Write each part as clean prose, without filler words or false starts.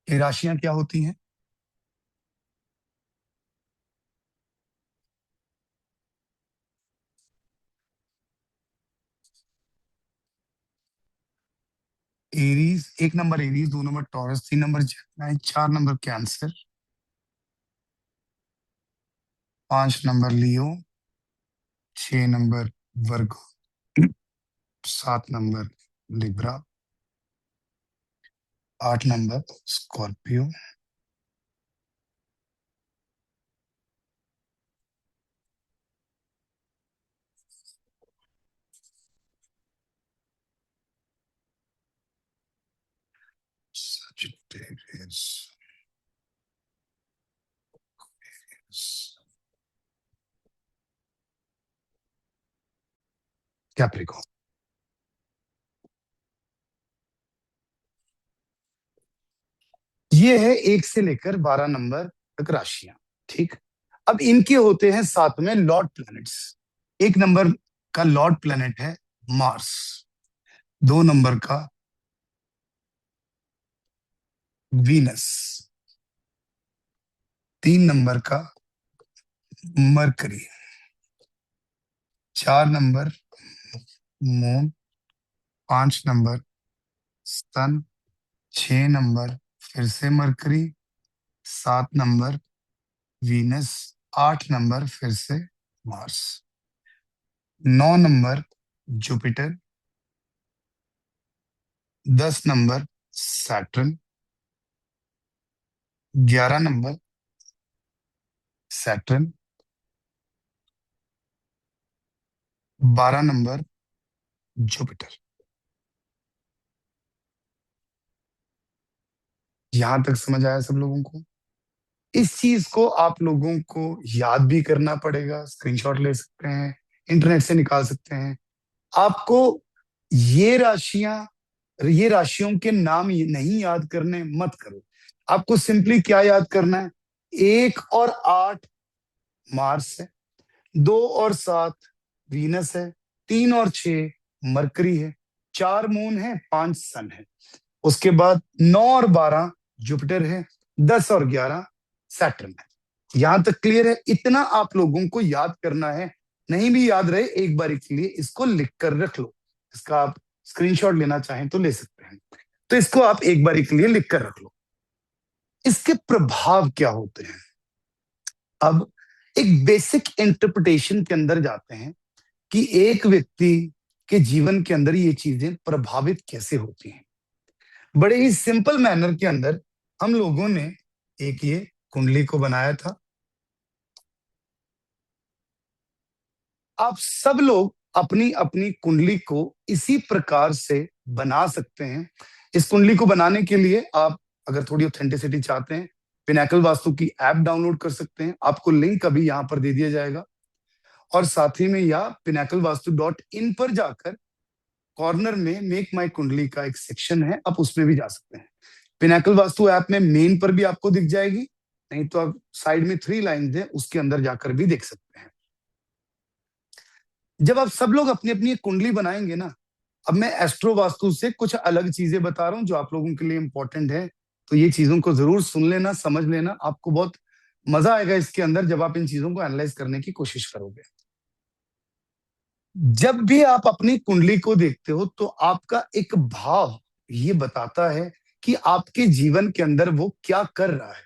ये राशियां क्या होती हैं? एरीज, 1 नंबर एरीज, 2 नंबर टॉरस, 3 नंबर जेमिनी, 4 नंबर कैंसर, 5 नंबर लियो, 6 नंबर वर्गो, 7 नंबर लिब्रा, 8 नंबर स्कॉर्पियो। Sagittarius, Capricorn. ये है 1 से लेकर 12 नंबर तक राशियां। ठीक। अब इनके होते हैं साथ में लॉर्ड प्लैनेट्स। 1 नंबर का लॉर्ड प्लैनेट है मार्स, 2 नंबर का वीनस, 3 नंबर का मरकरी, 4 नंबर मून, 5 नंबर सन, 6 नंबर फिर से मरकरी, 7 नंबर वीनस, 8 नंबर फिर से Mars, 9 number Jupiter, 10 number Saturn, 11 number Saturn, 12 number Jupiter. यहां तक समझ आया सब लोगों को? इस चीज को आप लोगों को याद भी करना पड़ेगा, स्क्रीनशॉट ले सकते हैं, इंटरनेट से निकाल सकते हैं। आपको ये राशियां, ये राशियों के नाम नहीं याद करने मत करो। आपको सिंपली क्या याद करना है? 1 और 8 मार्स है, 2 और 7 वीनस है, 3 और 6 मरकरी है, 4 मून है, 5 सन है। उसके बाद 9 और 12 जुपिटर है, 10 और 11 सैटर्न है। यहां तक क्लियर है? इतना आप लोगों को याद करना है। नहीं भी याद रहे, एक बार के लिए इसको लिख कर रख लो। इसका आप स्क्रीनशॉट लेना चाहें तो ले सकते हैं। तो इसको आप एक बार के लिए लिख कर रख लो। इसके प्रभाव क्या होते हैं? अब एक बेसिक इंटरप्रिटेशन के अंदर जाते हैं कि एक व्यक्ति के जीवन के अंदर ये चीजें प्रभावित कैसे होती हैं। बड़े ही सिंपल मैनर के अंदर हम लोगों ने एक ये कुंडली को बनाया था। आप सब लोग अपनी अपनी कुंडली को इसी प्रकार से बना सकते हैं। इस कुंडली को बनाने के लिए आप अगर थोड़ी ऑथेंटिसिटी चाहते हैं, पिनाकल वास्तु की ऐप डाउनलोड कर सकते हैं। आपको लिंक अभी यहाँ पर दे दिया जाएगा। और साथ ही में या pinaclevastu.in पर जाकर कॉर्नर में मेक माई कुंडली का एक सेक्शन है, आप उसमें भी जा सकते हैं। पिनाकल वास्तु ऐप में मेन पर भी आपको दिख जाएगी, नहीं तो आप साइड में 3 लाइन है उसके अंदर जाकर भी देख सकते हैं। जब आप सब लोग अपनी अपनी एक कुंडली बनाएंगे ना, अब मैं एस्ट्रो वास्तु से कुछ अलग चीजें बता रहा हूं जो आप लोगों के लिए इंपॉर्टेंट है, तो ये चीजों को जरूर सुन लेना, समझ लेना। आपको बहुत मजा आएगा इसके अंदर जब आप इन चीजों को एनालाइज करने की कोशिश करोगे। जब भी आप अपनी कुंडली को देखते हो तो आपका एक भाव ये बताता है कि आपके जीवन के अंदर वो क्या कर रहा है।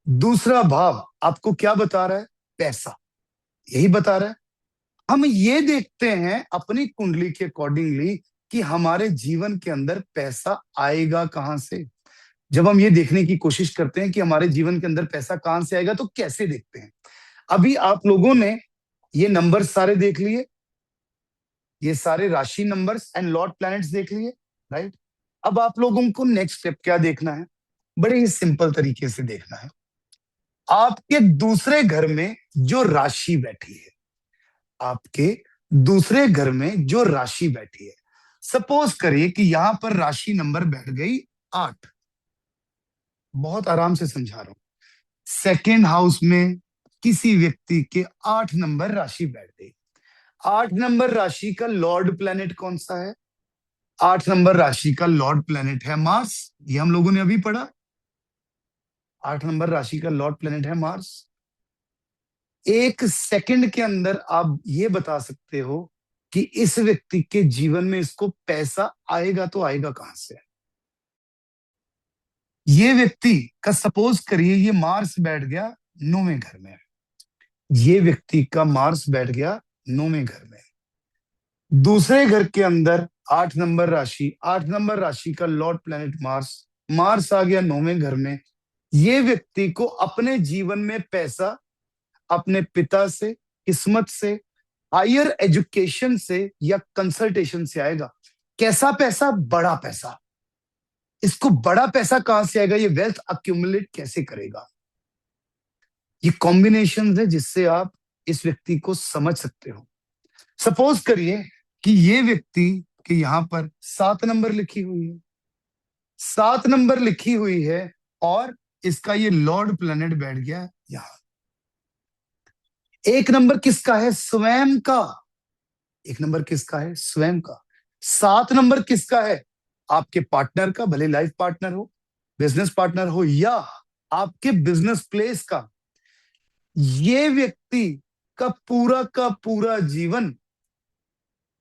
दूसरा भाव आपको क्या बता रहा है? पैसा, यही बता रहा है। हम ये देखते हैं अपनी कुंडली के अकॉर्डिंगली कि हमारे जीवन के अंदर पैसा आएगा कहां से। जब हम ये देखने की कोशिश करते हैं कि हमारे जीवन के अंदर पैसा कहां से आएगा, तो कैसे देखते हैं? अभी आप लोगों ने ये नंबर सारे देख लिए, ये सारे राशि नंबर्स एंड लॉर्ड प्लैनेट्स देख लिए, राइट? अब आप लोगों को नेक्स्ट स्टेप क्या देखना है? बड़े ही सिंपल तरीके से देखना है। आपके दूसरे घर में जो राशि बैठी है, आपके दूसरे घर में जो राशि बैठी है, सपोज करिए कि यहां पर राशि नंबर बैठ गई 8। बहुत आराम से समझा रहा हूं। सेकेंड हाउस में किसी व्यक्ति के 8 नंबर राशि बैठ गई। 8 नंबर राशि का लॉर्ड प्लैनेट कौन सा है? 8 नंबर राशि का लॉर्ड प्लैनेट है मार्स, ये हम लोगों ने अभी पढ़ा। 8 नंबर राशि का लॉर्ड प्लेनेट है मार्स। 1 सेकंड के अंदर आप ये बता सकते हो कि इस व्यक्ति के जीवन में इसको पैसा आएगा तो आएगा कहां से। ये व्यक्ति का सपोज करिए ये मार्स बैठ गया 9वें घर में, ये व्यक्ति का मार्स बैठ गया 9वें घर में, दूसरे घर के अंदर 8 नंबर राशि का लॉर्ड प्लेनेट मार्स, मार्स आ गया 9वें घर में। ये व्यक्ति को अपने जीवन में पैसा अपने पिता से, किस्मत से, हायर एजुकेशन से या कंसल्टेशन से आएगा। कैसा पैसा? बड़ा पैसा। इसको बड़ा पैसा कहां से आएगा? ये वेल्थ अक्यूमुलेट कैसे करेगा? ये कॉम्बिनेशन है जिससे आप इस व्यक्ति को समझ सकते हो। सपोज करिए कि ये व्यक्ति कि यहां पर 7 नंबर लिखी हुई है, 7 नंबर लिखी हुई है और इसका ये लॉर्ड प्लैनेट बैठ गया यहां। 1 नंबर किसका है? स्वयं का। 1 नंबर किसका है? स्वयं का। 7 नंबर किसका है? आपके पार्टनर का, भले लाइफ पार्टनर हो, बिजनेस पार्टनर हो या आपके बिजनेस प्लेस का। ये व्यक्ति का पूरा जीवन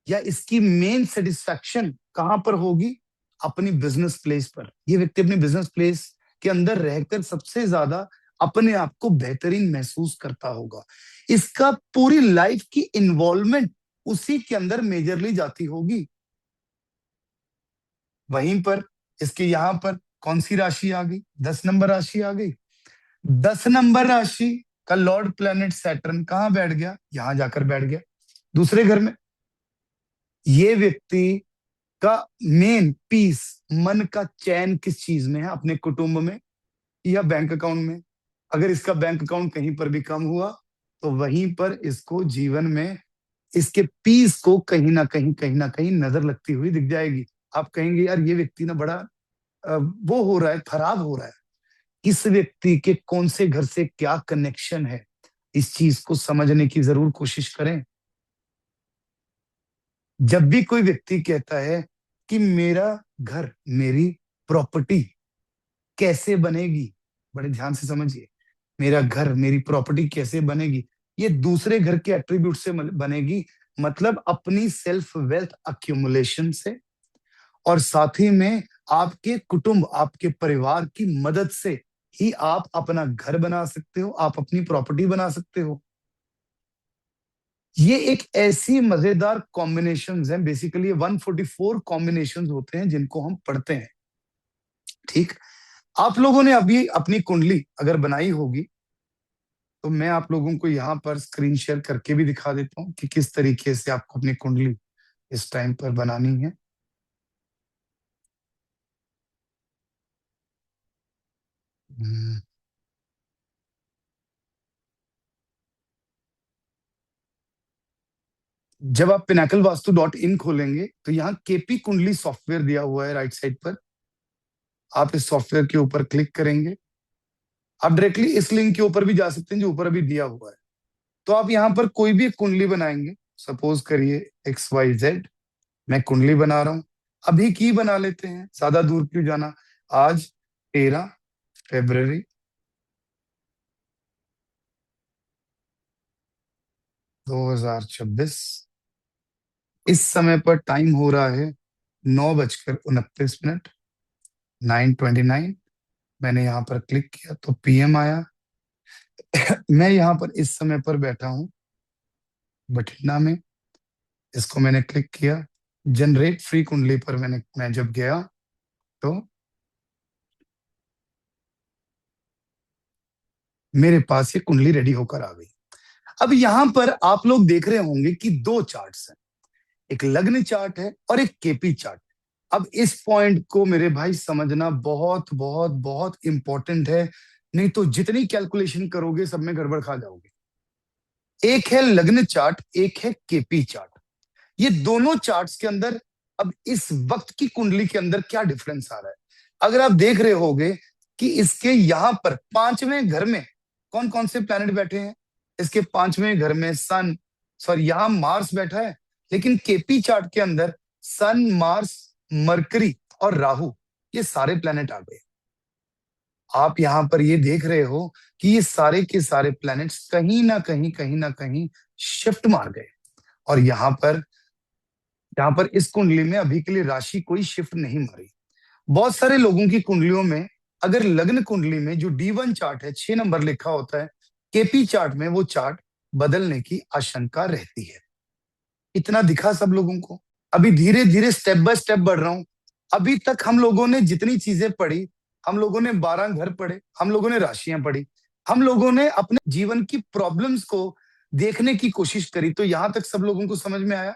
या इसकी मेन सेटिस्फैक्शन कहां पर होगी? अपनी बिजनेस प्लेस पर। ये व्यक्ति अपनी बिजनेस प्लेस के अंदर रहकर सबसे ज्यादा अपने आप को बेहतरीन महसूस करता होगा। इसका पूरी लाइफ की इन्वॉल्वमेंट उसी के अंदर मेजरली जाती होगी। वहीं पर इसके यहां पर कौन सी राशि आ गई? 10 नंबर राशि आ गई। 10 नंबर राशि का लॉर्ड प्लैनेट सैटर्न कहां बैठ गया? यहां जाकर बैठ गया, दूसरे घर में। ये व्यक्ति का मेन पीस, मन का चैन किस चीज में है? अपने कुटुंब में या बैंक अकाउंट में। अगर इसका बैंक अकाउंट कहीं पर भी कम हुआ तो वहीं पर इसको जीवन में इसके पीस को कहीं ना कहीं नजर लगती हुई दिख जाएगी। आप कहेंगे यार ये व्यक्ति ना बड़ा वो हो रहा है, खराब हो रहा है। इस व्यक्ति के कौन से घर से क्या कनेक्शन है, इस चीज को समझने की जरूर कोशिश करें। जब भी कोई व्यक्ति कहता है कि मेरा घर, मेरी प्रॉपर्टी कैसे बनेगी, बड़े ध्यान से समझिए, मेरा घर, मेरी प्रॉपर्टी कैसे बनेगी? ये दूसरे घर के एट्रीब्यूट से बनेगी, मतलब अपनी सेल्फ वेल्थ अक्यूमुलेशन से, और साथ ही में आपके कुटुंब, आपके परिवार की मदद से ही आप अपना घर बना सकते हो, आप अपनी प्रॉपर्टी बना सकते हो। ये एक ऐसी मजेदार कॉम्बिनेशंस हैं, बेसिकली 144 कॉम्बिनेशंस होते हैं जिनको हम पढ़ते हैं। ठीक, आप लोगों ने अभी अपनी कुंडली अगर बनाई होगी तो मैं आप लोगों को यहाँ पर स्क्रीन शेयर करके भी दिखा देता हूँ कि किस तरीके से आपको अपनी कुंडली इस टाइम पर बनानी है। हम्म, जब आप pinnacle-vastu.in खोलेंगे तो यहाँ केपी कुंडली सॉफ्टवेयर दिया हुआ है राइट साइड पर। आप इस सॉफ्टवेयर के ऊपर क्लिक करेंगे, आप डायरेक्टली इस लिंक के ऊपर भी जा सकते हैं जो ऊपर अभी दिया हुआ है। तो आप यहाँ पर कोई भी एक कुंडली बनाएंगे, सपोज करिए XYZ, मैं कुंडली बना रहा हूं, अभी की बना लेते हैं, ज्यादा दूर क्यों जाना। आज 13 फरवरी 2026, इस समय पर टाइम हो रहा है 9:29, 9:29। मैंने यहाँ पर क्लिक किया तो PM आया। मैं यहाँ पर इस समय पर बैठा हूं बठिंडा में, इसको मैंने क्लिक किया। जनरेट फ्री कुंडली पर मैं जब गया तो मेरे पास ये कुंडली रेडी होकर आ गई। अब यहां पर आप लोग देख रहे होंगे कि दो चार्ट्स हैं, एक लग्न चार्ट है और एक केपी चार्ट। अब इस पॉइंट को मेरे भाई समझना बहुत बहुत बहुत इंपॉर्टेंट है, नहीं तो जितनी कैलकुलेशन करोगे सब में गड़बड़ खा जाओगे। एक है लग्न चार्ट, एक है केपी चार्ट। ये दोनों चार्ट्स के अंदर अब इस वक्त की कुंडली के अंदर क्या डिफरेंस आ रहा है? अगर आप देख रहे होगे कि इसके यहां पर 5वें घर में कौन कौन से प्लैनेट बैठे हैं। इसके 5वें घर में सन, सॉरी यहां मार्स बैठा है, लेकिन केपी चार्ट के अंदर सन, मार्स, मरकरी और राहु, ये सारे प्लैनेट आ गए। आप यहाँ पर ये देख रहे हो कि ये सारे के सारे प्लैनेट्स कहीं ना कहीं शिफ्ट मार गए। और यहाँ पर इस कुंडली में अभी के लिए राशि कोई शिफ्ट नहीं मारी। बहुत सारे लोगों की कुंडलियों में अगर लग्न कुंडली में जो D1 चार्ट है 6 नंबर लिखा होता है, केपी चार्ट में वो चार्ट बदलने की आशंका रहती है। इतना दिखा सब लोगों को। अभी धीरे धीरे स्टेप बाय स्टेप बढ़ रहा हूं। अभी तक हम लोगों ने जितनी चीजें पढ़ी, हम लोगों ने 12 घर पढ़े, हम लोगों ने राशियां पढ़ी, हम लोगों ने अपने जीवन की प्रॉब्लम्स को देखने की कोशिश करी। तो यहां तक सब लोगों को समझ में आया